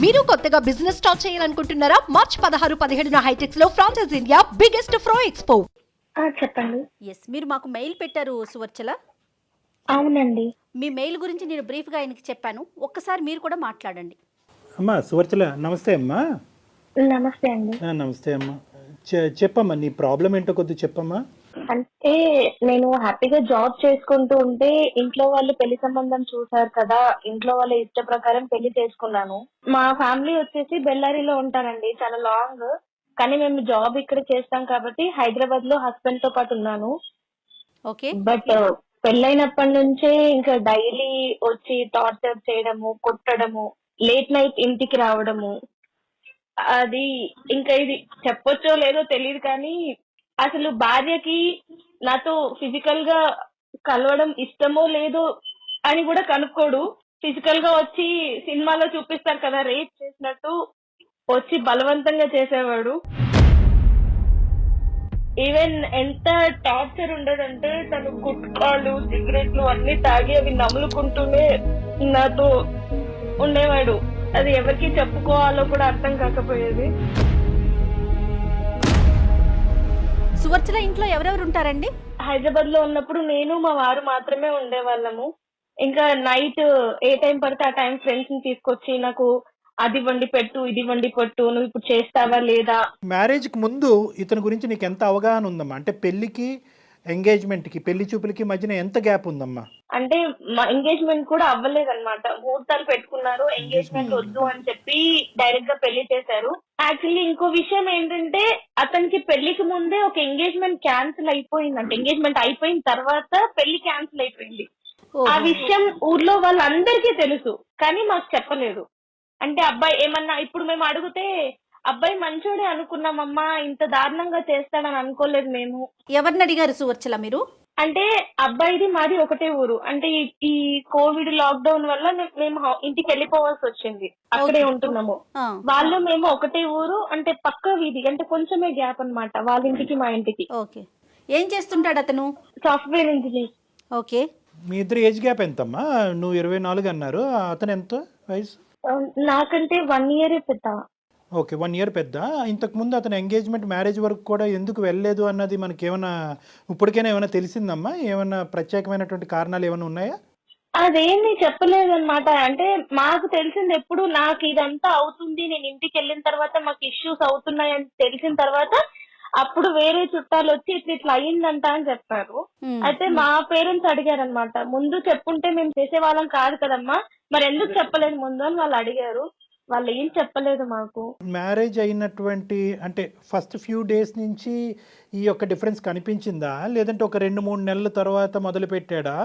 మీరు కొత్తగా business start చేయాలనుకుంటున్నారా? మార్చ్ 16-17 హైటెక్స్ లో ఫ్రాన్సెస్ ఇండియా బిగ్గెస్ట్ ఫ్రో ఎక్స్పో. చెప్పండి. ఎస్, మీరు మాకు మెయిల్ పెట్టారు సువర్చల. అవునండి. మీ మెయిల్ గురించి నేను బ్రీఫ్గా ఆయనకి చెప్పాను, ఒక్కసారి మీరు కూడా మాట్లాడండి. అమ్మా సువర్చల, నమస్తే అమ్మా. నమస్తే అండి. నమస్తే అమ్మా. చెప్పమ్మా, నీ ప్రాబ్లం ఏంటో కొద్దిగా చెప్పమ్మా. అంటే నేను హ్యాపీగా జాబ్ చేసుకుంటూ ఉంటే ఇంట్లో వాళ్ళు పెళ్లి సంబంధం చూసారు కదా, ఇంట్లో వాళ్ళ ఇష్ట ప్రకారం పెళ్లి చేసుకున్నాను. మా ఫ్యామిలీ వచ్చేసి బెల్లారిలో ఉంటారండి, చాలా లాంగ్. కానీ మేము జాబ్ ఇక్కడ చేస్తాం కాబట్టి హైదరాబాద్ లో హస్బెండ్ తో పాటు ఉన్నాను. ఓకే. బట్ పెళ్ళైనప్పటి నుంచే ఇంకా డైలీ వచ్చి టార్చర్ చేయడము, కొట్టడము, లేట్ నైట్ ఇంటికి రావడము, అది ఇంకా ఇది చెప్పొచ్చో లేదో తెలియదు కానీ అసలు భార్యకి నాతో ఫిజికల్ గా కలవడం ఇష్టమో లేదో అని కూడా కనుక్కోడు. ఫిజికల్ గా వచ్చి సినిమాలో చూపిస్తారు కదా రేప్ చేసినట్టు, వచ్చి బలవంతంగా చేసేవాడు. ఈవెన్ ఎంత టార్చర్ ఉండదంటే తను గుట్కాలు, సిగరెట్లు అన్ని తాగి అవి నములుకుంటూనే నాతో ఉండేవాడు. అది ఎవరికి చెప్పుకోవాలో కూడా అర్థం కాకపోయేది. సువర్చల ఇంట్లో ఎవరెవరు ఉంటారండి? హైదరాబాద్ లో ఉన్నప్పుడు నేను మా వారు మాత్రమే ఉండేవాళ్ళము. ఇంకా నైట్ ఏ టైం పడితే ఆ టైం ఫ్రెండ్స్ ని తీసుకొచ్చి నాకు అది వండి పెట్టు, ఇది వండి పెట్టు, నువ్వు ఇప్పుడు చేస్తావా లేదా. మ్యారేజ్ కి ముందు ఇతని గురించి నీకు ఎంత అవగాహన ఉందమ్మా? అంటే పెళ్లికి ఎంగేజ్మెంట్ కి, పెళ్లి చూపులకి మధ్యన ఎంత గ్యాప్ ఉందమ్మా? అంటే మా ఎంగేజ్మెంట్ కూడా అవ్వలేదన్నమాట. ముహూర్తాలు పెట్టుకున్నారు, ఎంగేజ్మెంట్ వద్దు అని చెప్పి డైరెక్ట్ గా పెళ్లి చేశారు. యాక్చువల్లీ ఇంకో విషయం ఏంటంటే అతనికి పెళ్లికి ముందే ఒక ఎంగేజ్మెంట్ క్యాన్సిల్ అయిపోయిందంట. ఎంగేజ్మెంట్ అయిపోయిన తర్వాత పెళ్లి క్యాన్సిల్ అయిపోయింది. ఆ విషయం ఊర్లో వాళ్ళందరికీ తెలుసు కానీ మాకు చెప్పలేదు. అంటే అబ్బాయి ఏమన్నా ఇప్పుడు మేము అడిగితే అబ్బాయి మంచోడే అనుకున్నామమ్మా, ఇంత దారుణంగా చేస్తాడని అనుకోలేదు మేము. ఎవరిని అడిగారు సువర్చల మీరు? అంటే అబ్బాయిది మాది ఒకటే ఊరు. అంటే ఈ కోవిడ్ లాక్డౌన్ వల్ల మేము ఇంటికి వెళ్ళిపోవాల్సి వచ్చింది, అక్కడే ఉంటున్నాము. వాళ్ళు మేము ఒకటే ఊరు, అంటే పక్క వీధి, అంటే కొంచెమే గ్యాప్ అన్నమాట వాళ్ళ ఇంటికి మా ఇంటికి. ఓకే. ఏం చేస్తుంటాడు అతను? Software engineer. ఓకే. మీ ఇద్దరు ఏజ్ గ్యాప్ ఎంతమ్మా? నువ్వు 24 అన్నారు, అతను ఎంత వయసు? నాకంటే 1 year పెద్ద. ఓకే, 1 year పెద్ద. ఇంతకు ముందు అతను ఎంగేజ్మెంట్, మ్యారేజ్ వరకు కూడా ఎందుకు వెళ్ళలేదు అన్నది మనకి ఏమైనా ఇప్పటికైనా ఏమైనా తెలిసిందమ్మా? ఏమైనా ప్రత్యేకమైనటువంటి కారణాలు ఏమైనా ఉన్నాయా? అదేమీ చెప్పలేదన్నమాట. అంటే మాకు తెలిసింది ఎప్పుడు నాకు ఇదంతా అవుతుంది, నేను ఇంటికి వెళ్ళిన తర్వాత మాకు ఇష్యూస్ అవుతున్నాయని తెలిసిన తర్వాత అప్పుడు వేరే చుట్టాలు వచ్చి ఇట్లా అయ్యిందంట అని చెప్పారు. అయితే మా పేరెంట్స్ అడిగారనమాట, ముందు చెప్పుంటే మేము చేసేవాళ్ళం కాదు కదమ్మా, మరి ఎందుకు చెప్పలేదు ముందు అని వాళ్ళు అడిగారు. వాళ్ళు ఏం చెప్పలేదు మాకు. మ్యారేజ్ అయినటువంటి అంటే ఫస్ట్ ఫ్యూ డేస్ నుంచి ఈ యొక్క డిఫరెన్స్ కనిపించిందా, లేదంటే ఒక 2-3 నెలల తర్వాత మొదలు పెట్టాడా?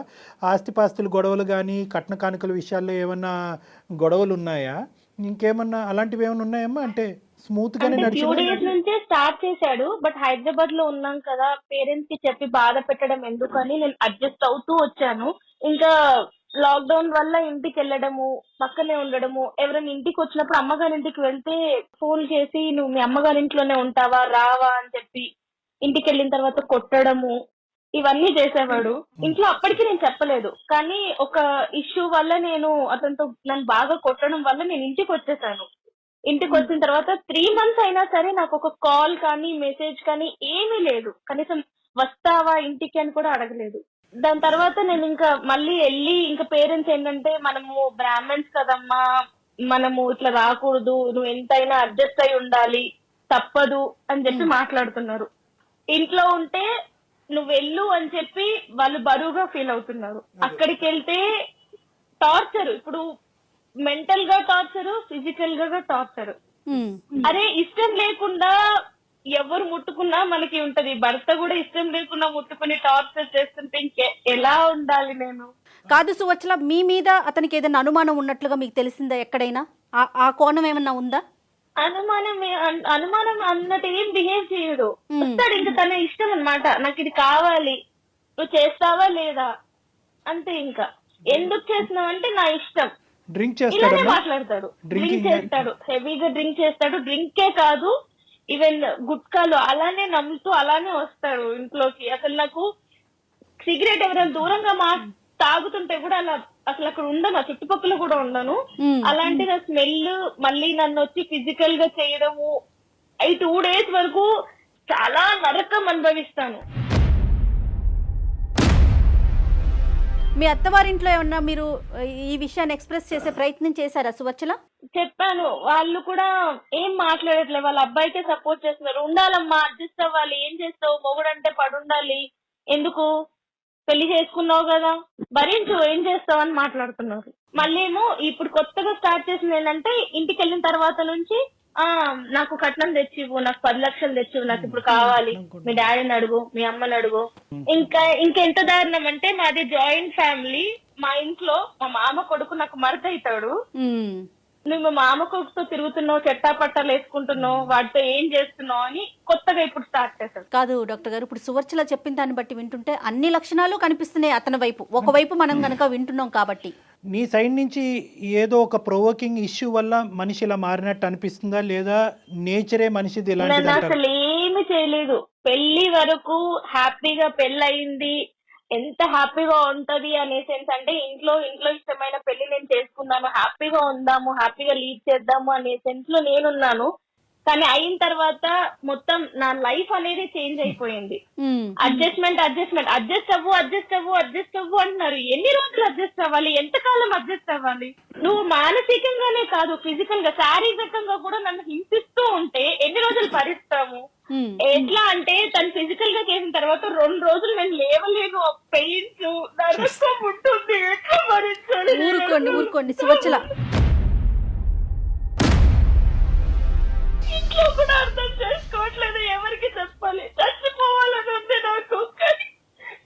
ఆస్తిపాస్తులు గొడవలు కానీ, కట్న కానుకల విషయాల్లో ఏమన్నా గొడవలు ఉన్నాయా? ఇంకేమన్నా అలాంటివి ఏమైనా ఉన్నాయమ్మా? అంటే స్మూత్ గానే ఫ్యూ డేస్ నుంచే స్టార్ట్ చేశాడు. బట్ హైదరాబాద్ లో ఉన్నాం కదా, పేరెంట్స్ కి చెప్పి బాధ పెట్టడం ఎందుకని నేను అడ్జస్ట్ అవుతూ వచ్చాను. ఇంకా లాక్డౌన్ వల్ల ఇంటికి వెళ్ళడము, పక్కనే ఉండడము, ఎవరైనా ఇంటికి వచ్చినప్పుడు అమ్మగారి ఇంటికి వెళ్తే ఫోన్ చేసి నువ్వు మీ అమ్మగారి ఇంట్లోనే ఉంటావా, రావా అని చెప్పి ఇంటికి వెళ్ళిన తర్వాత కొట్టడము, ఇవన్నీ చేసేవాడు. ఇంట్లో అప్పటికి నేను చెప్పలేదు కానీ ఒక ఇష్యూ వల్ల నేను అతనితో నన్ను బాగా కొట్టడం వల్ల నేను ఇంటికి వచ్చేసాను. ఇంటికి వచ్చిన తర్వాత 3 months అయినా సరే నాకు ఒక కాల్ కానీ మెసేజ్ కానీ ఏమీ లేదు. కనీసం వస్తావా ఇంటికి అని కూడా అడగలేదు. దాని తర్వాత నేను ఇంకా మళ్ళీ వెళ్ళి ఇంకా పేరెంట్స్ ఏంటంటే మనము బ్రాహ్మణ్స్ కదమ్మా, మనము ఇట్లా రాకూడదు, నువ్వు ఎంతైనా అడ్జస్ట్ అయి ఉండాలి, తప్పదు అని చెప్పి మాట్లాడుతున్నారు. ఇంట్లో ఉంటే నువ్వు వెళ్ళు అని చెప్పి వాళ్ళు బరువుగా ఫీల్ అవుతున్నారు. అక్కడికి వెళ్తే టార్చర్, ఇప్పుడు మెంటల్ గా టార్చర్, ఫిజికల్ గా టార్చర్. అరే ఇష్టం లేకుండా ఎవరు ముట్టుకున్నా మనకి ఉంటది, భర్త కూడా ఇష్టం లేకుండా ముట్టుకుని టార్చర్ చేస్తుంటే ఇంకే ఎలా ఉండాలి నేను? కాదు సువర్చల, మీ మీద అతనికి ఏదైనా అనుమానం ఉన్నట్లుగా మీకు తెలిసిందా ఎక్కడైనా? ఆ కోణం ఏమన్నా ఉందా? అనుమానం అన్నట్టు ఏం బిహేవ్ చేయడు. వస్తాడు, ఇంకా తన ఇష్టం అన్నమాట, నాకు ఇది కావాలి, నువ్వు చేస్తావా లేదా అంతే. ఇంకా ఎందుకు చేస్తున్నావు అంటే నా ఇష్టం, డ్రింక్ ఇలానే చేస్తాడు, మాట్లాడతాడు. డ్రింక్ చేస్తాడు, హెవీగా డ్రింక్ చేస్తాడు. డ్రింకే కాదు, ఈవెన్ గుట్కాలు అలానే నమ్ముతూ అలానే వస్తాడు ఇంట్లోకి. అసలు నాకు సిగరెట్ ఎవరైనా దూరంగా తాగుతుంటే కూడా అలా అసలు అక్కడ ఉండను, ఆ చుట్టుపక్కల కూడా ఉండను. అలాంటిది ఆ స్మెల్ మళ్ళీ నన్ను వచ్చి ఫిజికల్ గా చేయడము, ఈ 2 days వరకు చాలా నరకం అనుభవిస్తాను. మీ అత్తవారింట్లో ఏమన్నా మీరు ఈ విషయాన్ని ఎక్స్ప్రెస్ చేసే ప్రయత్నం చేశారా సువర్చల? చెప్పాను, వాళ్ళు కూడా ఏం మాట్లాడట్లేదు, వాళ్ళ అబ్బాయికే సపోర్ట్ చేస్తున్నారు. ఉండాలమ్మా, అడ్జస్ట్ అవ్వాలి, ఏం చేస్తావు, మొగుడంటే పడుండాలి, ఎందుకు పెళ్లి చేసుకున్నావు కదా, భరించు, ఏం చేస్తావు అని మాట్లాడుతున్నారు. మళ్ళీ ఏమో ఇప్పుడు కొత్తగా స్టార్ట్ చేసింది ఏంటంటే, ఇంటికి వెళ్ళిన తర్వాత నుంచి నాకు కట్నం తెచ్చివు, నాకు 10 లక్షలు తెచ్చివు, నాకు ఇప్పుడు కావాలి, మీ డాడీని అడుగు, మీ అమ్మని అడుగు. ఇంకెంత దారుణం అంటే, మాది జాయింట్ ఫ్యామిలీ. మా ఇంట్లో మా మామ కొడుకు నాకు మరత అవుతాడు. నువ్వు మా మామ కొడుకుతో తిరుగుతున్నావు, చెట్టాపట్టాలు వేసుకుంటున్నావు, వాటితో ఏం చేస్తున్నావు అని కొత్తగా ఇప్పుడు స్టార్ట్ చేశాడు. కాదు డాక్టర్ గారు, ఇప్పుడు సువర్చల చెప్పిన దాన్ని బట్టి వింటుంటే అన్ని లక్షణాలు కనిపిస్తున్నాయి అతని వైపు. ఒకవైపు మనం గనక వింటున్నాం కాబట్టి నీ సైడ్ నుంచి ఏదో ఒక ప్రొవోకింగ్ ఇష్యూ వల్ల మనిషి ఇలా మారినట్టు అనిపిస్తుందా, లేదా నేచరే మనిషిది ఇలాంటిది నేను అంటారా? అసలు ఏమి చేయలేదు. పెళ్లి వరకు హ్యాపీగా పెళ్ళయింది, ఎంత హ్యాపీగా ఉంటది అనే సెన్స్, అంటే ఇంట్లో ఇష్టమైన పెళ్లి నేను చేసుకున్నాను, హ్యాపీగా ఉందాము, హ్యాపీగా లీడ్ చేద్దాము అనే సెన్స్ లో నేనున్నాను. కానీ అయిన తర్వాత మొత్తం నా లైఫ్ అనేది చేంజ్ అయిపోయింది. అడ్జస్ట్ అవ్వు అంటున్నారు. ఎన్ని రోజులు అడ్జస్ట్ అవ్వాలి, ఎంతకాలం అడ్జస్ట్ అవ్వాలి? నువ్వు మానసికంగానే కాదు, ఫిజికల్ గా, శారీరకంగా కూడా నన్ను హింసిస్తూ ఉంటే ఎన్ని రోజులు భరిస్తాము? ఎట్లా అంటే తను ఫిజికల్ గా చేసిన తర్వాత 2 రోజులు నేను లేవలేను, పెయిన్స్ నరకం ఉంటుంది, ఎట్లా భరించాలి? ఊరుకోండి సువర్చల. ఇంట్లో కూడా అర్థం చేసుకోవట్లేదు, ఎవరికి చెప్పాలి? చచ్చిపోవాలని ఉంది నాకు. కానీ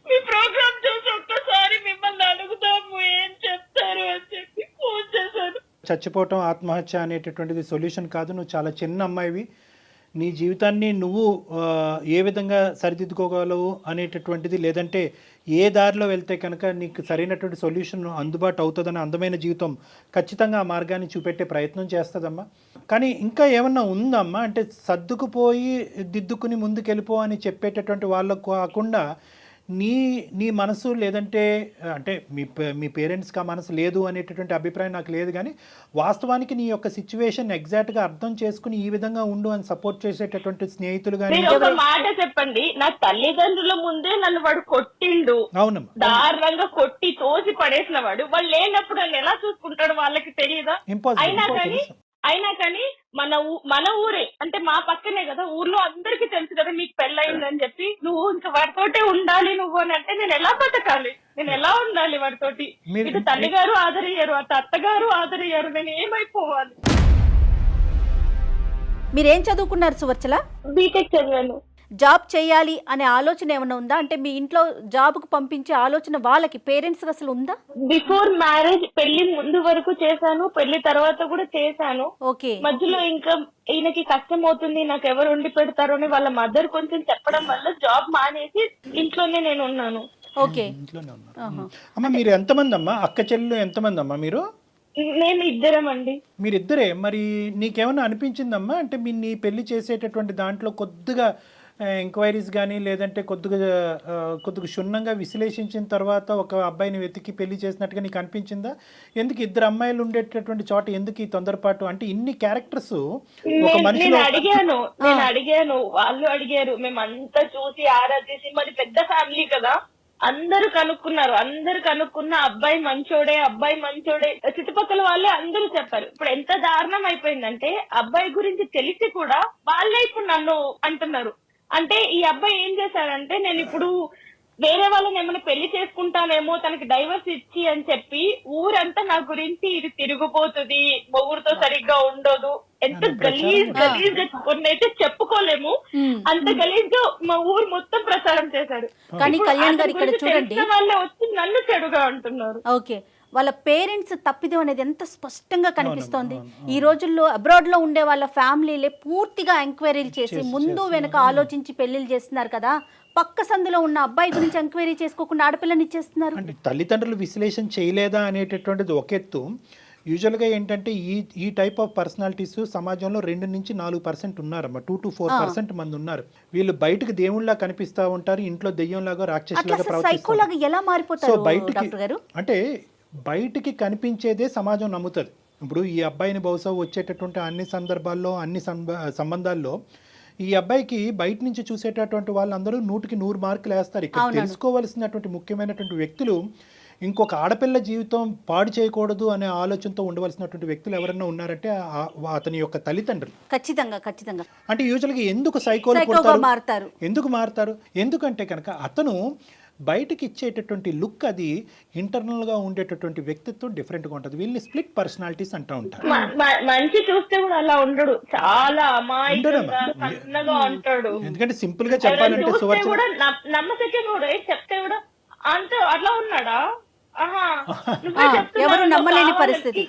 మీ ప్రోగ్రామ్ చూసి ఒక్కసారి మిమ్మల్ని అడుగుదాము, ఏం చెప్తారు అని చెప్పి ఫోన్ చేశాను. చచ్చిపోవటం, ఆత్మహత్య అనేటటువంటిది సొల్యూషన్ కాదు. నువ్వు చాలా చిన్న అమ్మాయివి. నీ జీవితాన్ని నువ్వు ఏ విధంగా సరిదిద్దుకోగలవు అనేటటువంటిది, లేదంటే ఏ దారిలో వెళ్తే కనుక నీకు సరైనటువంటి సొల్యూషన్ అందుబాటు అవుతుందని అందమైన జీవితం ఖచ్చితంగా ఆ మార్గాన్ని చూపెట్టే ప్రయత్నం చేస్తుందమ్మా. కానీ ఇంకా ఏమన్నా ఉందమ్మా అంటే, సర్దుకుపోయి దిద్దుకుని ముందుకెళ్ళిపో అని చెప్పేటటువంటి వాళ్ళకు కాకుండా నీ మనసు, లేదంటే అంటే మీ పేరెంట్స్కి ఆ మనసు లేదు అనేటటువంటి అభిప్రాయం నాకు లేదు, కానీ వాస్తవానికి నీ యొక్క సిచ్యువేషన్ ఎగ్జాక్ట్గా అర్థం చేసుకుని ఈ విధంగా ఉండు అని సపోర్ట్ చేసేటటువంటి స్నేహితులు కానీ. ఒక మాట చెప్పండి, నా తల్లిదండ్రుల ముందే నన్ను వాడు కొట్టిండు. అవునమ్మా, దారుణంగా కొట్టి తోసి పడేసిన వాడు, వాళ్ళు లేనప్పుడు నన్ను ఎలా చూసుకుంటాడు వాళ్ళకి తెలియదా? అయినా కానీ మన ఊరే అంటే మా పక్కనే కదా, ఊర్లో అందరికి తెలుసు కదా మీకు పెళ్ళయిందని చెప్పి, నువ్వు ఇంకా వాడితోటే ఉండాలి నువ్వు అని అంటే నేను ఎలా బతకాలి? నేను ఎలా ఉండాలి వాడితోటి? ఇటు తల్లిగారు ఆదరయ్యారు, అటు అత్తగారు ఆదరయ్యారు, నేను ఏమైపోవాలి? మీరేం చదువుకున్నారు సువర్చల? బీటెక్ చదివాను. జాబ్ చేయాలి అనే ఆలోచన ఏమైనా ఉందా? అంటే మీ ఇంట్లో జాబ్కు పంపించే ఆలోచన వాళ్ళకి, పేరెంట్స్ అసలు ఉందా? బిఫోర్ మ్యారేజ్, పెళ్లి ముందు వరకు చేశాను, పెళ్లి తర్వాత కూడా చేశాను. ఓకే. మధ్యలో ఇంకా ఈయనకి కష్టం అవుతుంది, నాకు ఎవరు ఉండి పెడతారు అని వాళ్ళ మదర్ కొంచెం చెప్పడం వల్ల జాబ్ మానేసి ఇంట్లోనే నేను ఉన్నాను. ఓకే. ఇంట్లోనే ఉన్నాను. అమ్మ మీరు ఎంతమంది అమ్మా? అక్క చెల్లెలు ఎంతమంది అమ్మా మీరు? నేను ఇద్దరం అండి. మీరిద్దరే. మరి నీకేమన్నా అనిపించిందమ్మా అంటే నీ పెళ్లి చేసేటటువంటి దాంట్లో కొద్దిగా ఎంక్వైరీస్ కానీ, లేదంటే కొద్దిగా క్షుణ్ణంగా విశ్లేషించిన తర్వాత ఒక అబ్బాయిని వెతికి పెళ్లి చేసినట్టుగా నీకు అనిపించిందా? ఎందుకు ఇద్దరు అమ్మాయిలు ఉండేటటువంటి చోట ఎందుకు ఈ తొందరపాటు? అంటే ఇన్ని క్యారెక్టర్స్ ఒక మనిషి. నేను అడిగాను, వాళ్ళు అడిగారు, మేమంతా చూసి ఆరాధించి, మరి పెద్ద ఫ్యామిలీ కదా, అందరూ కనుక్కున్న అబ్బాయి మంచోడే, చుట్టుపక్కల వాళ్ళే అందరూ చెప్పారు. ఇప్పుడు ఎంత దారుణం అయిపోయిందంటే, అబ్బాయి గురించి తెలిసి కూడా వాళ్ళే ఇప్పుడు నన్ను అంటున్నారు. అంటే ఈ అబ్బాయి ఏం చేశాడంటే, నేను ఇప్పుడు వేరే వాళ్ళని ఏమైనా పెళ్లి చేసుకుంటానేమో, తనకి డైవర్స్ ఇచ్చి అని చెప్పి ఊరంతా నా గురించి ఇది తిరిగిపోతుంది, మొగుడుతో సరిగ్గా ఉండదు, ఎంత గలీజ్ కొన్నైతే చెప్పుకోలేము, అంత గలీజ్ గా మా ఊరు మొత్తం ప్రచారం చేశాడు. కానీ కళ్యాణ్ గారు ఇక్కడ చూడండి, వాళ్ళే వచ్చి నన్ను చెడుగా అంటున్నారు. ఓకే, వాళ్ళ పేరెంట్స్ తప్పిదం అనేది ఎంత స్పష్టంగా కనిపిస్తోంది. ఈ రోజుల్లో అబ్రాడ్ లో ఉండే వాళ్ళ ఫ్యామిలీలే పూర్తిగా ఎంక్వైరీలు చేసి ముందు వెనక ఆలోచించి పెళ్లిళ్ళు చేస్తున్నారు కదా. పక్క సందులో ఉన్న అబ్బాయి గురించి ఎంక్వైరీ చేసుకోకుండా ఆడపిల్లని ఇచ్చేస్తున్నారు. అంటే తల్లిదండ్రులు విశ్లేషణ చేయలేదా అనేటటువంటిది ఒక ఎత్తు. యూజువల్గా ఏంటంటే ఈ టైప్ ఆఫ్ పర్సనాలిటీస్ సమాజంలో 2-4% ఉన్నారమ్మా. 2-4% మంది ఉన్నారు. వీళ్ళు బయటకు దేవుళ్ళ కనిపిస్తూ ఉంటారు, ఇంట్లో దెయ్యంలాగా రాక్షసులాగా సైకోలాగా ఎలా సో మారిపోతారు బయటికి డాక్టర్ గారు? అంటే బయటికి కనిపించేదే సమాజం నమ్ముతుంది. ఇప్పుడు ఈ అబ్బాయిని బహుశా వచ్చేటటువంటి అన్ని సందర్భాల్లో అన్ని సంబంధాల్లో ఈ అబ్బాయికి బయట నుంచి చూసేటటువంటి వాళ్ళందరూ 100కి 100 మార్కులు వేస్తారు. ఇక్కడ తెలుసుకోవాల్సినటువంటి ముఖ్యమైనటువంటి వ్యక్తులు ఇంకొక ఆడపిల్ల జీవితం పాడు చేయకూడదు అనే ఆలోచనతో ఉండవలసినటువంటి వ్యక్తులు ఎవరైనా ఉన్నారంటే అతని యొక్క తల్లిదండ్రులు. ఖచ్చితంగా ఖచ్చితంగా. అంటే యూజువల్గా ఎందుకు సైకోగా మారుతారు? ఎందుకు మారుతారు? ఎందుకంటే కనుక అతను బయటకి ఇచ్చేటటువంటి లుక్ అది ఇంటర్నల్గా ఉండేటటువంటి వ్యక్తిత్వం డిఫరెంట్గా ఉంటుంది. వీళ్ళని స్ప్లిట్ పర్సనాలిటీస్ అంటూ ఉంటారు. మంచి చూస్తే కూడా అలా ఉండడు, చాలా అమాయకంగా సన్నగా ఉంటాడు. ఎందుకంటే సింపుల్ గా చెప్పాలంటే కూడా నమ్మకం కూడా చెప్తే కూడా అంత అట్లా ఉన్నాడా, ఎవరు నమ్మలేని పరిస్థితి.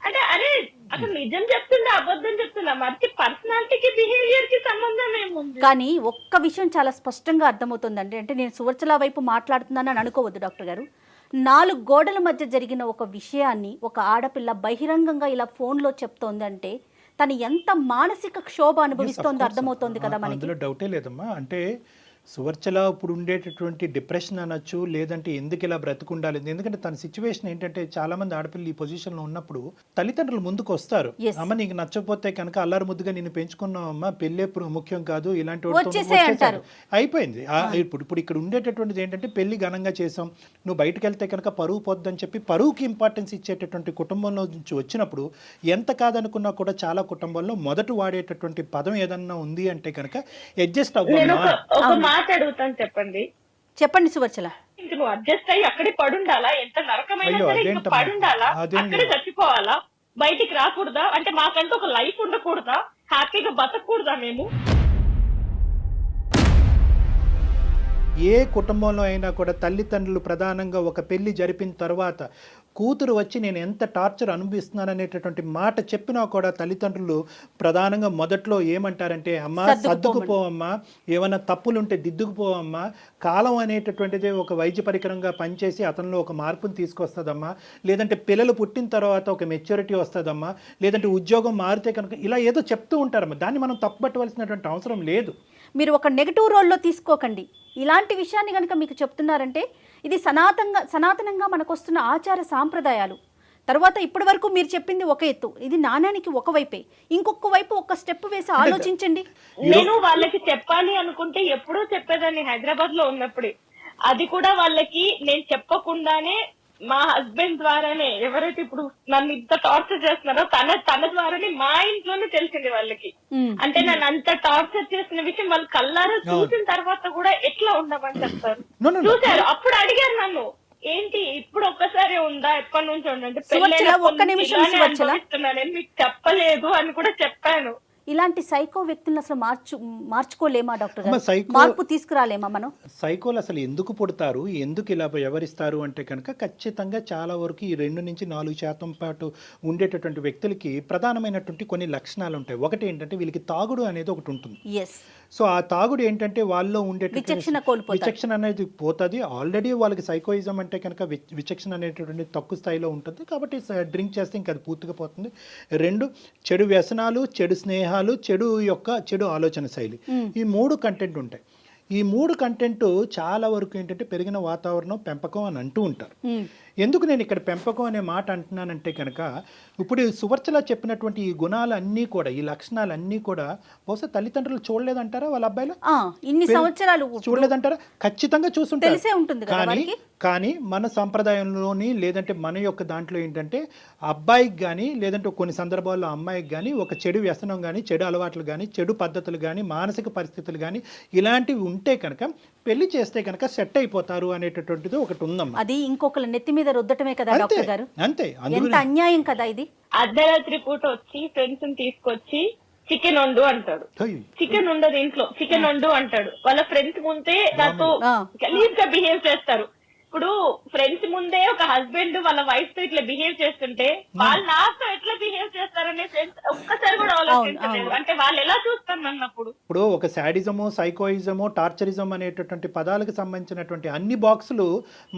అంటే అరే అసలు నిజం చెప్తుందా అబద్ధం చెప్తుందా, మరి పర్సనాలిటీకి బిహేవియర్ కి సంబంధం ఏముంది? కానీ ఒక్క విషయం చాలా స్పష్టంగా అర్థమవుతుందండి. అంటే నేను సువర్చల వైపు మాట్లాడుతున్నానని అనుకోవద్దు డాక్టర్ గారు. 4 గోడల మధ్య జరిగిన ఒక విషయాన్ని ఒక ఆడపిల్ల బహిరంగంగా ఇలా ఫోన్లో చెప్తోందంటే తను ఎంత మానసిక క్షోభ అనుభవిస్తోందో అర్థమవుతోంది కదా మనకి. అందులో డౌటే లేదమ్మా. అంటే సువర్చల ఇప్పుడు ఉండేటటువంటి డిప్రెషన్ అనొచ్చు, లేదంటే ఎందుకు ఇలా బ్రతుకుండాలి. ఎందుకంటే తన సిచ్యువేషన్ ఏంటంటే చాలా మంది ఆడపిల్లలు ఈ పొజిషన్లో ఉన్నప్పుడు తల్లిదండ్రులు ముందుకు వస్తారు. అమ్మ నీకు నచ్చకపోతే కనుక అల్లారు ముద్దుగా నిన్ను పెంచుకున్నావమ్మా, పెళ్ళే ముఖ్యం కాదు, ఇలాంటి అయిపోయింది. ఇప్పుడు ఇక్కడ ఉండేటటువంటిది ఏంటంటే పెళ్లి ఘనంగా చేసాం, నువ్వు బయటకు వెళ్తే కనుక పరువు పొద్దని చెప్పి పరువుకి ఇంపార్టెన్స్ ఇచ్చేటటువంటి కుటుంబంలో నుంచి వచ్చినప్పుడు ఎంత కాదనుకున్నా కూడా చాలా కుటుంబాల్లో మొదట వాడేటటువంటి పదం ఏదన్నా ఉంది అంటే కనుక అడ్జస్ట్ అవ్వాలి. అడుగుతాను చెప్పండి సువర్చల. ఇంక నువ్వు అడ్జస్ట్ అయ్యి అక్కడే పడుండాలా, ఎంత నరకమైనా సరే ఇంకా పడుండాలా, అక్కడే చచ్చిపోవాలా, బయటికి రాకూడదా? అంటే మాకంటూ ఒక లైఫ్ ఉండకూడదా, హ్యాపీగా బతకూడదా మేము? ఏ కుటుంబంలో అయినా కూడా తల్లిదండ్రులు ప్రధానంగా ఒక పెళ్లి జరిపిన తర్వాత కూతురు వచ్చి నేను ఎంత టార్చర్ అనుభవిస్తున్నాను అనేటటువంటి మాట చెప్పినా కూడా తల్లిదండ్రులు ప్రధానంగా మొదట్లో ఏమంటారంటే అమ్మా సర్దుకుపోవమ్మా, ఏమైనా తప్పులుంటే దిద్దుకుపోవమ్మా, కాలం అనేటటువంటిది ఒక వైద్య పరికరంగా పనిచేసి అతనిలో ఒక మార్పుని తీసుకొస్తుందమ్మా, లేదంటే పిల్లలు పుట్టిన తర్వాత ఒక మెచ్యూరిటీ వస్తుందమ్మా, లేదంటే ఉద్యోగం మారితే కనుక ఇలా ఏదో చెప్తూ ఉంటారమ్మా. దాన్ని మనం తప్పుపట్టవలసినటువంటి అవసరం లేదు. మీరు ఒక నెగిటివ్ రోల్లో తీసుకోకండి. ఇలాంటి విషయాన్ని కనుక మీకు చెప్తున్నారంటే ఇది సనాతనంగా మనకు వస్తున్న ఆచార సాంప్రదాయాలు. తర్వాత ఇప్పటి వరకు మీరు చెప్పింది ఒక ఎత్తు, ఇది నాణ్యానికి ఒకవైపే, ఇంకొక వైపు ఒక స్టెప్ వేసి ఆలోచించండి. నేను వాళ్ళకి చెప్పాలి అనుకుంటే ఎప్పుడూ చెప్పేదాన్ని హైదరాబాద్ లో ఉన్నప్పుడే. అది కూడా వాళ్ళకి నేను చెప్పకుండానే మా హస్బెండ్ ద్వారానే, ఎవరైతే ఇప్పుడు నన్ను ఇంత టార్చర్ చేస్తున్నారో తన ద్వారానే మా ఇంట్లోనే తెలిసింది వాళ్ళకి. అంటే నన్ను అంత టార్చర్ చేసిన విషయం వాళ్ళు కళ్ళారా చూసిన తర్వాత కూడా ఎట్లా ఉండమని చెప్తారు. చూసారు, అప్పుడు అడిగారు నన్ను, ఏంటి ఇప్పుడు ఒక్కసారి ఉందా, ఎప్పటి నుంచి ఉండంటే పెళ్ళైనా మీకు చెప్పలేదు అని కూడా చెప్పాను. ఇలాంటి సైకో వ్యక్తులను అసలు మార్చుకోలేమా డాక్టర్ గారు? మార్పు తీసుకురాలేమా మనం? సైకోలు అసలు ఎందుకు పుడతారు, ఎందుకు ఇలా వ్యవహరిస్తారు అంటే కనుక ఖచ్చితంగా చాలా వరకు ఈ 2-4% పాటు ఉండేటటువంటి వ్యక్తులకి ప్రధానమైనటువంటి కొన్ని లక్షణాలు ఉంటాయి. ఒకటి ఏంటంటే వీళ్ళకి తాగుడు అనేది ఒకటి ఉంటుంది. సో ఆ తాగుడు ఏంటంటే వాళ్ళలో ఉండేటటువంటి విచక్షణ అనేది పోతుంది. ఆల్రెడీ వాళ్ళకి సైకోయిజం అంటే కనుక విచక్షణ అనేటటువంటి తక్కువ స్థాయిలో ఉంటుంది కాబట్టి డ్రింక్ చేస్తే ఇంకా అది పూర్తిగా పోతుంది. 2 చెడు వ్యసనాలు, చెడు స్నేహాలు, చెడు ఆలోచన శైలి, ఈ 3 కంటెంట్ ఉంటాయి. ఈ 3 కంటెంట్ చాలా వరకు ఏంటంటే పెరిగిన వాతావరణం, పెంపకం అని అంటూ ఉంటారు. ఎందుకు నేను ఇక్కడ పెంపకం అనే మాట అంటున్నానంటే కనుక ఇప్పుడు సువర్చల చెప్పినటువంటి ఈ గుణాలన్నీ కూడా, ఈ లక్షణాలన్నీ కూడా బహుశా తల్లిదండ్రులు చూడలేదంటారా? వాళ్ళ అబ్బాయిలు ఇన్ని సంవత్సరాలు చూడలేదంటారా? ఖచ్చితంగా చూసుంటారు. కానీ మన సంప్రదాయంలోని లేదంటే మన యొక్క దాంట్లో ఏంటంటే అబ్బాయికి కానీ లేదంటే కొన్ని సందర్భాల్లో అమ్మాయికి కానీ ఒక చెడు వ్యసనం కానీ, చెడు అలవాట్లు కానీ, చెడు పద్ధతులు కానీ, మానసిక పరిస్థితులు కానీ ఇలాంటివి ఉంటే కనుక పెళ్లి చేస్తే కనుక సెట్ అయిపోతారు అనేటటువంటిది ఒకటి ఉందమ్మా. అది ఇంకొకరు నెత్తి మీద రుద్దటమే కదా డాక్టర్ గారు? అంతే. ఎంత అన్యాయం కదా ఇది. అర్ధరాత్రి పూట వచ్చి ఫ్రెండ్స్ తీసుకొచ్చి చికెన్ వండు అంటాడు. చికెన్ ఉండదు ఇంట్లో, చికెన్ వండు అంటాడు. వాళ్ళ ఫ్రెండ్స్ ముందే నాతో గలీజ్ గా బిహేవ్ చేస్తారు. ఇప్పుడు ఫ్రెండ్స్ ముందే ఒక హస్బెండ్ వాళ్ళ వైఫ్ తో ఇట్లా బిహేవ్ చేస్తుంటే వాళ్ళు నాతో ఎట్లా బిహేవ్ చేస్తారు చేస్తారనే సెన్స్ ఒక్కసారి కూడా ఆలోచించలేదు. అంటే వాళ్ళు ఎలా చూస్తారు అన్నప్పుడు. ఇప్పుడు ఒక శాడిజము, సైకోయిజము, టార్చరిజం అనేటటువంటి పదాలకు సంబంధించినటువంటి అన్ని బాక్సులు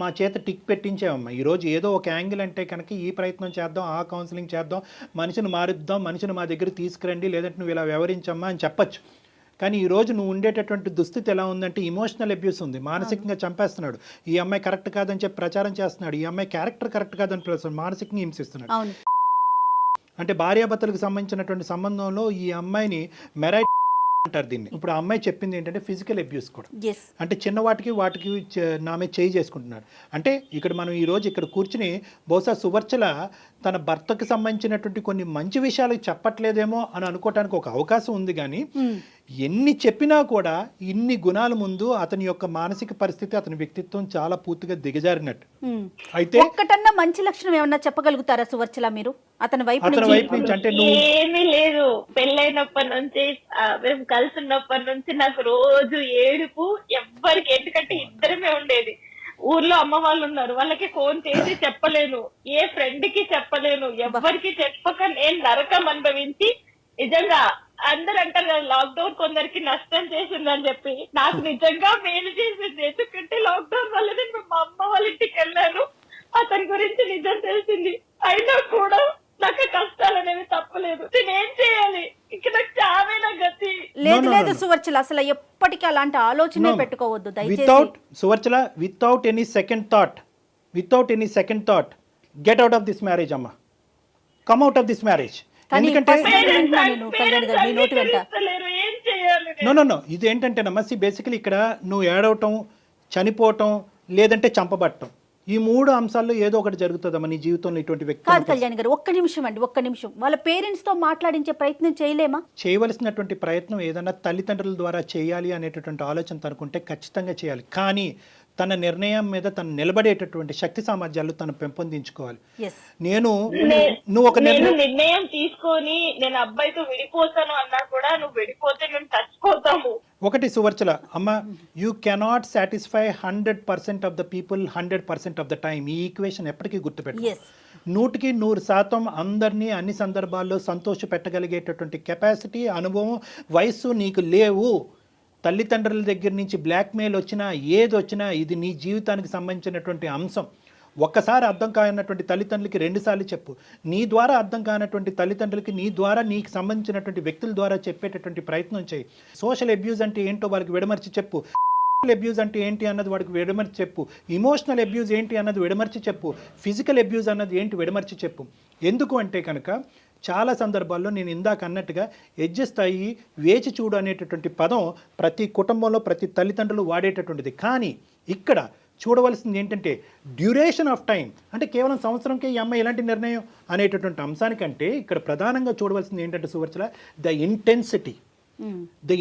మా చేత టిక్ పెట్టించామమ్మా. ఈరోజు ఏదో ఒక యాంగిల్ అంటే కనుక ఈ ప్రయత్నం చేద్దాం, ఆ కౌన్సిలింగ్ చేద్దాం, మనిషిని మారుద్దాం, మనిషిని మా దగ్గర తీసుకురండి, లేదంటే నువ్వు ఇలా వ్యవహరించమ్మా అని చెప్పచ్చు. కానీ ఈరోజు నువ్వు ఉండేటటువంటి దుస్థితి ఎలా ఉందంటే ఇమోషనల్ అబ్యూస్ ఉంది, మానసికంగా చంపేస్తున్నాడు. ఈ అమ్మాయి కరెక్ట్ కాదని చెప్పి ప్రచారం చేస్తున్నాడు, ఈ అమ్మాయి క్యారెక్టర్ కరెక్ట్ కాదని ప్రచారం మానసికంగా హింసిస్తున్నాడు. అంటే భార్యాభర్తలకు సంబంధించినటువంటి సంబంధంలో ఈ అమ్మాయిని మెరైట్ అంటారు దీన్ని. ఇప్పుడు ఆ అమ్మాయి చెప్పింది ఏంటంటే ఫిజికల్ అబ్యూస్ కూడా, అంటే చిన్న వాటికి నా మీద చేయి చేసుకుంటున్నాడు. అంటే ఇక్కడ మనం ఈ రోజు ఇక్కడ కూర్చుని బహుశా సువర్చల తన భర్తకు సంబంధించినటువంటి కొన్ని మంచి విషయాలు చెప్పట్లేదేమో అని అనుకోవటానికి ఒక అవకాశం ఉంది. కానీ ఎన్ని చెప్పినా కూడా ఇన్ని గుణాల ముందు అతని యొక్క మానసిక పరిస్థితి, అతని వ్యక్తిత్వం చాలా పూర్తిగా దిగజారినట్టు. అయితే ఒక్కటన్నా మంచి లక్షణం ఏమన్నా చెప్పగలుగుతారా సువర్చల మీరు అతని వైపు నుంచి? అంటే ఏమీ లేదు. పెళ్ళైనప్పటి నుంచి మేము కలిసి ఉన్నప్పటి నుంచి నాకు రోజు ఏడుపు ఎవ్వరికి, ఎందుకంటే ఇద్దరమే ఉండేది. ఊర్లో అమ్మ వాళ్ళు ఉన్నారు, వాళ్ళకి ఫోన్ చేసి చెప్పలేను, ఏ ఫ్రెండ్ కి చెప్పలేను, ఎవ్వరికి చెప్పక నేను నరకం అనుభవించి, నిజంగా అందరు అంటారు కదా లాక్డౌన్ కొందరికి నష్టం చేసిందని చెప్పి, నాకు నిజంగా మేలు చేసింది. ఎందుకంటే లాక్డౌన్ వల్ల నేను మా అమ్మ వాళ్ళ ఇంటికి వెళ్ళాను, అతని గురించి నిజం తెలిసింది. అయినా కూడా నాకు కష్టాలు అనేవి తప్పలేదు. నేనేం చేయాలి? ఇక నాకు చావేనా గతి. లేదు సువర్చల, అసలు ఎప్పటికీ అలాంటి ఆలోచన పెట్టుకోవద్దు దయచేసి. Suvarchala, without any second thought get out of this marriage అమ్మా, come out of this marriage. ఎందుకంటే నో ఇది ఏంటంటేనమ్మా, బేసికలీ ఇక్కడ నువ్వు ఏడవటం, చనిపోవటం, లేదంటే చంపబట్టం, ఈ మూడు అంశాల్లో ఏదో ఒకటి జరుగుతుందమ్మా నీ జీవితంలో. ఇటువంటి వ్యక్తి కాదు కళ్యాణ్ గారు, ఒక్క నిమిషం వాళ్ళ పేరెంట్స్ తో మాట్లాడించే ప్రయత్నం చేయలేమా? చేయవలసినటువంటి ప్రయత్నం ఏదన్నా తల్లిదండ్రుల ద్వారా చేయాలి అనేటటువంటి ఆలోచన తనుకుంటే ఖచ్చితంగా చేయాలి. కానీ తన నిర్ణయం మీద తను నిలబడేటటువంటి శక్తి సామర్థ్యాలు తను పెంపొందించుకోవాలి. నువ్వు ఒక నిర్ణయం తీసుకొని నేను అబ్బాయితో విడిపోతాను అన్నా కూడా, నువ్వు విడిపోతే మేము చచ్చిపోతాము. ఒకటి సువర్చల అమ్మ, you cannot satisfy 100% of the people 100% of the time. ఈ ఈక్వేషన్ ఎప్పటికీ గుర్తుపెట్టు. 100% అందరినీ అన్ని సందర్భాల్లో సంతోష పెట్టగలిగేటటువంటి కెపాసిటీ, అనుభవం, వయస్సు నీకు లేవు. తల్లిదండ్రుల దగ్గర నుంచి బ్లాక్మెయిల్ వచ్చినా, ఏది వచ్చినా, ఇది నీ జీవితానికి సంబంధించినటువంటి అంశం. ఒక్కసారి అర్థం కానటువంటి తల్లిదండ్రులకి 2 సార్లు చెప్పు. నీ ద్వారా అర్థం కానటువంటి తల్లిదండ్రులకి నీ ద్వారా నీకు సంబంధించినటువంటి వ్యక్తుల ద్వారా చెప్పేటటువంటి ప్రయత్నం చేయి. సోషల్ అబ్యూజ్ అంటే ఏంటో వారికి విడమర్చి చెప్పు. అబ్యూజ్ అంటే ఏంటి అన్నది వాడికి విడమర్చి చెప్పు. ఇమోషనల్ అబ్యూజ్ ఏంటి అన్నది విడమర్చి చెప్పు. ఫిజికల్ అబ్యూజ్ అన్నది ఏంటి విడమర్చి చెప్పు. ఎందుకు అంటే కనుక చాలా సందర్భాల్లో నేను ఇందాక అన్నట్టుగా అడ్జస్ట్ అయ్యి వేచి చూడు అనేటటువంటి పదం ప్రతి కుటుంబంలో ప్రతి తల్లిదండ్రులు వాడేటటువంటిది. కానీ ఇక్కడ చూడవలసింది ఏంటంటే డ్యూరేషన్ ఆఫ్ టైం. అంటే కేవలం సంవత్సరంకే ఈ అమ్మాయి ఎలాంటి నిర్ణయం అనేటటువంటి అంశానికంటే ఇక్కడ ప్రధానంగా చూడవలసింది ఏంటంటే Suvarchala, the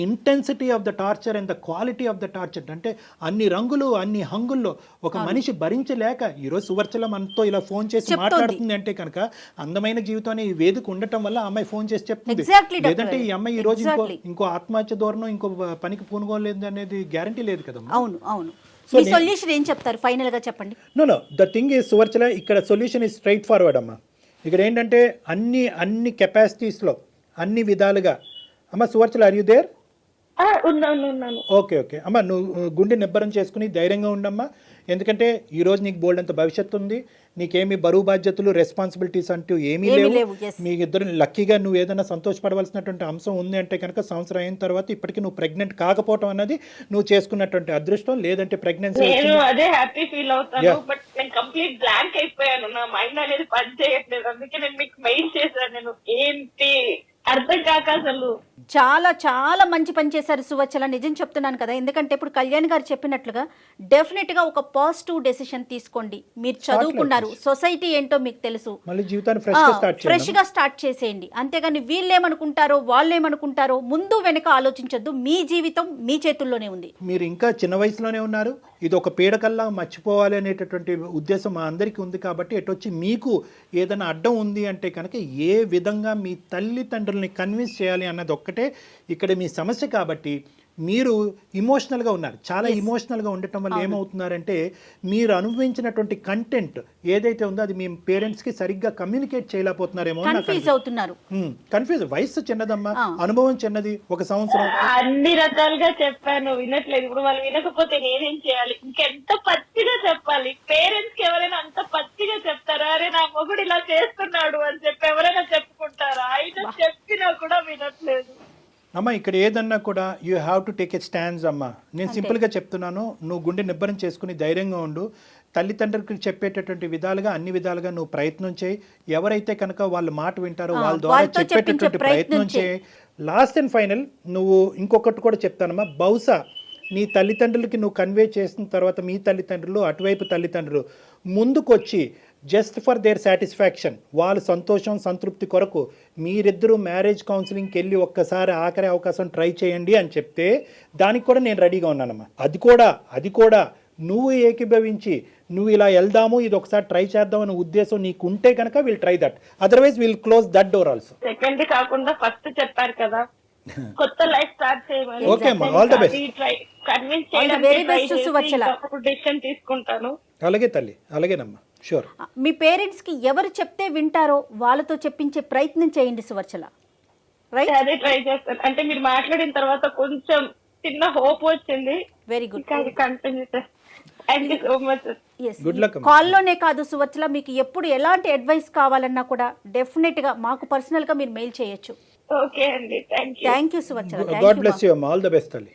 intensity of the torture and the quality of the torture. అంటే అన్ని రంగులు, అన్ని హంగుల్లో ఒక మనిషి భరించలేక ఈరోజు సువర్చల మనతో ఇలా ఫోన్ చేసి మాట్లాడుతుంది అంటే కనుక అందమైన జీవితం అనే వేదిక ఉండటం వల్ల అమ్మాయి ఫోన్ చేసి చెప్తుంది. లేదంటే ఈ అమ్మాయి ఈ రోజు ఇంకో ఆత్మహత్య ధోరణం, ఇంకో పనికి పూనుకోలేదు అనేది గ్యారంటీ లేదు కదా. అవును. సొల్యూషన్ ఏం చెప్తారు ఫైనల్ గా చెప్పండి. Know the thing is Suvarchala, ఇక్కడ సొల్యూషన్ ఈజ్ స్ట్రైట్ ఫార్వర్డ్ అమ్మా. ఇక్కడ ఏంటంటే అన్ని కెపాసిటీస్లో అన్ని విధాలుగా అమ్మ Suvarchala, are you there? Okay అమ్మ, నువ్వు గుండె నిబ్బరం చేసుకుని ధైర్యంగా ఉండమ్మా. ఎందుకంటే ఈ రోజు నీకు బోల్డ్ అంత భవిష్యత్తు ఉంది. నీకేమి బరువు బాధ్యతలు, రెస్పాన్సిబిలిటీస్ అంటూ ఏమీ లేవు. మీ ఇద్దరు లక్కీగా నువ్వు ఏదైనా సంతోషపడవలసినటువంటి అంశం ఉంది అంటే కనుక సంవత్సరం అయిన తర్వాత ఇప్పటికీ నువ్వు ప్రెగ్నెంట్ కాకపోవడం అన్నది నువ్వు చేసుకున్నటువంటి అదృష్టం. లేదంటే ప్రెగ్నెన్సీ అదే హ్యాపీ ఫీల్ అవుతాను, బట్ నేను కంప్లీట్ బ్లాంక్ అయిపోయాను. నా మైండ్ అనేది పని చేయట్లేదు. అందుకే నేను మీకు మెయిల్ చేశాను. నేను ఏంటి అర్థం కాక అసలు చాలా చాలా మంచి పని చేశారు సువచ్చల, నిజం చెప్తున్నాను కదా. ఎందుకంటే ఇప్పుడు కళ్యాణ్ గారు చెప్పినట్లుగా డెఫినెట్ గా ఒక పాజిటివ్ డెసిషన్ తీసుకోండి. మీరు చదువుకున్నారు, సొసైటీ ఏంటో మీకు తెలుసు, ఫ్రెష్ గా స్టార్ట్ చేసేయండి. అంతేగాని వీళ్ళేమనుకుంటారో వాళ్ళేమనుకుంటారో ముందు వెనక ఆలోచించొద్దు. మీ జీవితం మీ చేతుల్లోనే ఉంది. మీరు ఇంకా చిన్న వయసులోనే ఉన్నారు. ఇది ఒక పీడకల్లా మర్చిపోవాలి అనేటటువంటి ఉద్దేశం మా అందరికీ ఉంది. కాబట్టి ఎటొచ్చి మీకు ఏదైనా అడ్డం ఉంది అంటే కనుక ఏ విధంగా మీ తల్లిదండ్రులని కన్విన్స్ చేయాలి అన్నది ఒక్కటే ఇక్కడ మీ సమస్య. కాబట్టి మీరు ఇమోషనల్గా ఉన్నారు. చాలా ఇమోషనల్గా ఉండటం వల్ల ఏమవుతున్నారంటే మీరు అనుభవించినటువంటి కంటెంట్ ఏదైతే ఉందో అది మీ పేరెంట్స్కి సరిగ్గా కమ్యూనికేట్ చేయలేకపోతున్నారేమో. కన్ఫ్యూజ్ అవుతున్నారు. కన్ఫ్యూజ్. వయసు చిన్నదమ్మా, అనుభవం చిన్నది, 1 సంవత్సరం. అన్ని రకాలుగా చెప్పాను, వినట్లేదు. ఇప్పుడు వాళ్ళు వినకపోతే నేనేం చేయాలి? ఇంకెంత పచ్చిగా చెప్పాలి? పేరెంట్స్ కి ఎవరైనా అంత పచ్చిగా చెప్తారా? అరే నా మొగుడు ఇలా చేస్తున్నాడు అని చెప్పి ఎవరైనా చెప్పుకుంటారా? ఆయన చెప్పినా కూడా వినట్లేదు. అమ్మ ఇక్కడ ఏదన్నా కూడా you have to take a stands అమ్మా. నేను సింపుల్గా చెప్తున్నాను, నువ్వు గుండె నిబ్బరం చేసుకుని ధైర్యంగా ఉండు. తల్లిదండ్రులకి చెప్పేటటువంటి విధాలుగా అన్ని విధాలుగా నువ్వు ప్రయత్నం చేయి. ఎవరైతే కనుక వాళ్ళ మాట వింటారో వాళ్ళ ద్వారా చెప్పేటటువంటి ప్రయత్నం చేయి. లాస్ట్ అండ్ ఫైనల్ నువ్వు ఇంకొకటి కూడా చెప్తానమ్మా, బహుశా నీ తల్లిదండ్రులకి నువ్వు కన్వే చేసిన తర్వాత మీ తల్లిదండ్రులు అటువైపు తల్లిదండ్రులు ముందుకొచ్చి జస్ట్ ఫర్ దేర్ సాటిస్ఫాక్షన్, వాళ్ళ సంతోషం సంతృప్తి కొరకు మీరిద్దరూ మ్యారేజ్ కౌన్సిలింగ్కి వెళ్ళి ఒక్కసారి ఆఖరి అవకాశం ట్రై చేయండి అని చెప్తే దానికి కూడా నేను రెడీగా ఉన్నానమ్మా. అది కూడా నువ్వు ఏకీభవించి నువ్వు ఇలా వెళ్దాము, ఇది ఒకసారి ట్రై చేద్దాం అనే ఉద్దేశం నీకు ఉంటే కనుక will try that, otherwise will close that door also. Second కాకుండా ఫస్ట్ చెప్పారు కదా, కొత్త లైఫ్ స్టార్ట్ చేయమని. ఓకే అమ్మా, all the best. Convince decision తీసుకుంటాను. అలాగే తల్లి, అలాగేనమ్మా, షూర్. మీ పేరెంట్స్ కి ఎవరు చెప్తే వింటారో వాళ్ళతో చెప్పించే ప్రయత్నం చేయండి సువర్చల. రైట్, అదే ట్రై చేస్తాను. అంటే మీరు మాట్లాడిన తర్వాత కొంచెం చిన్న హోప్ వచ్చింది. Very good. కంటిన్యూ చేస్తాను. Thank you so much. Good luck. కాల్లోనే కాదు సువర్చల, మీకు ఎప్పుడు ఎలాంటి అడ్వైస్ కావాలన్నా కూడా డెఫినెట్ గా మాకు పర్సనల్ గా మీరు మెయిల్ చేయొచ్చు. ఓకే అండి, thank you. Thank you Suvarchala. God bless you అమ్మా, ఆల్ ద బెస్ట్ తల్లి.